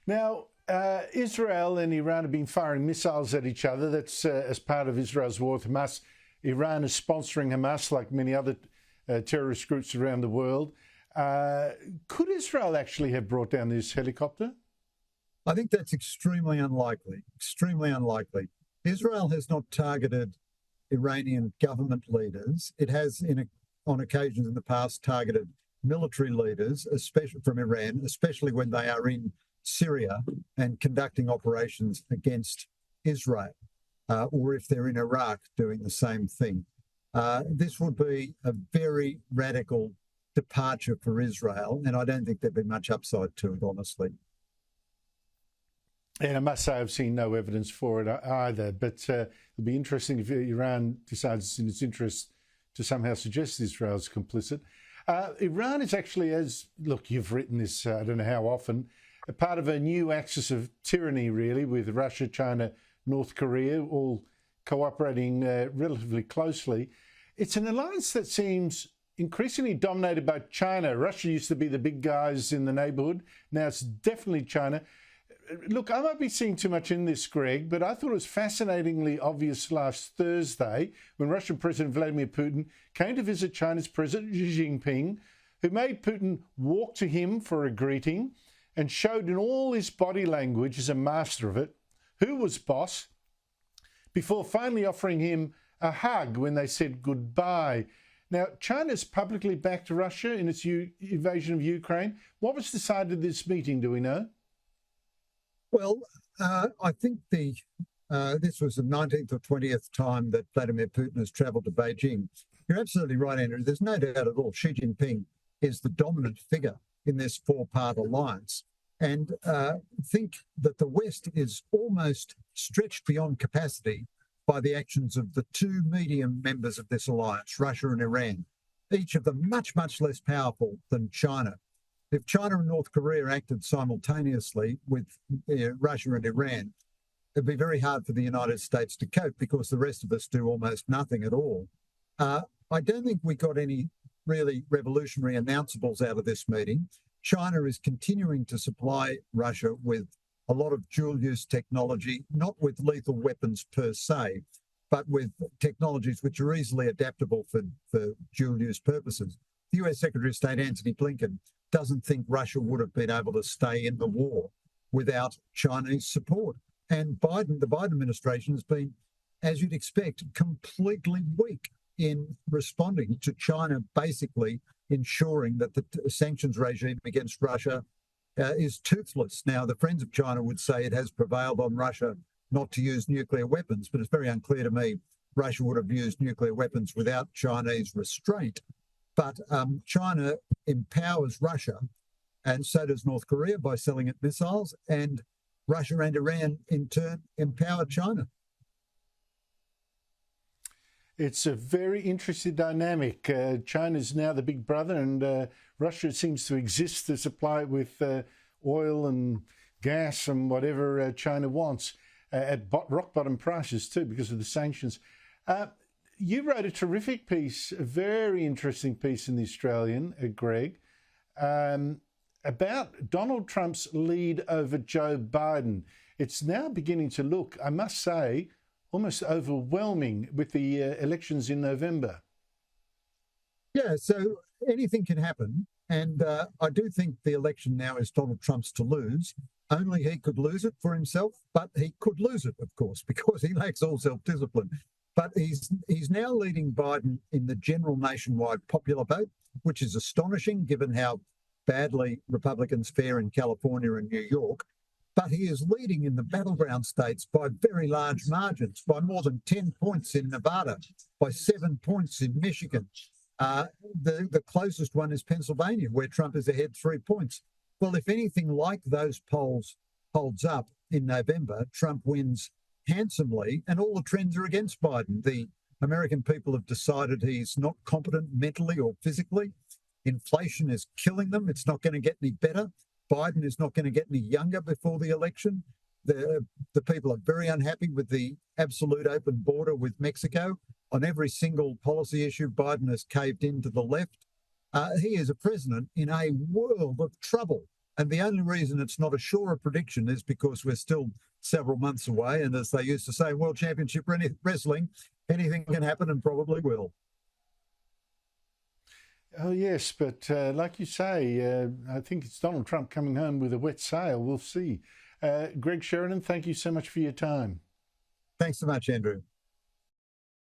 Now, Israel and Iran have been firing missiles at each other. That's as part of Israel's war with Hamas. Iran is sponsoring Hamas like many other terrorist groups around the world. Could Israel actually have brought down this helicopter? I think that's extremely unlikely, extremely unlikely. Israel has not targeted Iranian government leaders. It has, on occasions in the past, targeted military leaders, especially from Iran, especially when they are in Syria and conducting operations against Israel, or if they're in Iraq doing the same thing. This would be a very radical departure for Israel, and I don't think there'd be much upside to it, honestly. And I must say I've seen no evidence for it either, but it'll be interesting if Iran decides it's in its interest to somehow suggest Israel's complicit. Iran is actually, look, you've written this, I don't know how often, a part of a new axis of tyranny, really, with Russia, China, North Korea, all cooperating relatively closely. It's an alliance that seems increasingly dominated by China. Russia used to be the big guys in the neighbourhood. Now it's definitely China. Look, I might be seeing too much in this, Greg, but I thought it was fascinatingly obvious last Thursday when Russian President Vladimir Putin came to visit China's President Xi Jinping, who made Putin walk to him for a greeting and showed in all his body language, as a master of it, who was boss, before finally offering him a hug when they said goodbye. Now, China's publicly backed Russia in its invasion of Ukraine. What was decided at this meeting, do we know? Well, I think this was the 19th or 20th time that Vladimir Putin has travelled to Beijing. You're absolutely right, Andrew. There's no doubt at all Xi Jinping is the dominant figure in this four-part alliance. And think that the West is almost stretched beyond capacity by the actions of the two medium members of this alliance, Russia and Iran, each of them much, much less powerful than China. If China and North Korea acted simultaneously with Russia and Iran, it'd be very hard for the United States to cope because the rest of us do almost nothing at all. I don't think we got any really revolutionary announceables out of this meeting. China is continuing to supply Russia with a lot of dual-use technology, not with lethal weapons per se, but with technologies which are easily adaptable for dual-use purposes. The US Secretary of State, Antony Blinken, doesn't think Russia would have been able to stay in the war without Chinese support. And the Biden administration has been, as you'd expect, completely weak in responding to China basically ensuring that the sanctions regime against Russia is toothless. Now, the friends of China would say it has prevailed on Russia not to use nuclear weapons, but it's very unclear to me Russia would have used nuclear weapons without Chinese restraint. But China empowers Russia, and so does North Korea by selling it missiles, and Russia and Iran in turn empower China. It's a very interesting dynamic. China's now the big brother, and Russia seems to exist to supply it with oil and gas and whatever China wants at rock bottom prices too because of the sanctions. You wrote a terrific piece, a very interesting piece in The Australian, Greg, about Donald Trump's lead over Joe Biden. It's now beginning to look, I must say, almost overwhelming with the elections in November. Yeah, so anything can happen. And I do think the election now is Donald Trump's to lose. Only he could lose it for himself, but he could lose it, of course, because he lacks all self-discipline. But he's now leading Biden in the general nationwide popular vote, which is astonishing given how badly Republicans fare in California and New York. But he is leading in the battleground states by very large margins, by more than 10 points in Nevada, by 7 points in Michigan. The closest one is Pennsylvania, where Trump is ahead 3 points. Well, if anything like those polls holds up in November, Trump wins handsomely, and all the trends are against Biden. The American people have decided he's not competent mentally or physically. Inflation is killing them. It's not going to get any better. Biden is not going to get any younger before the election. The people are very unhappy with the absolute open border with Mexico. On every single policy issue, Biden has caved in to the left. He is a president in a world of trouble. And the only reason it's not a surer prediction is because we're still several months away. And as they used to say, World Championship Wrestling, anything can happen and probably will. Oh, yes, but like you say, I think it's Donald Trump coming home with a wet sail. We'll see. Greg Sheridan, thank you so much for your time. Thanks so much, Andrew.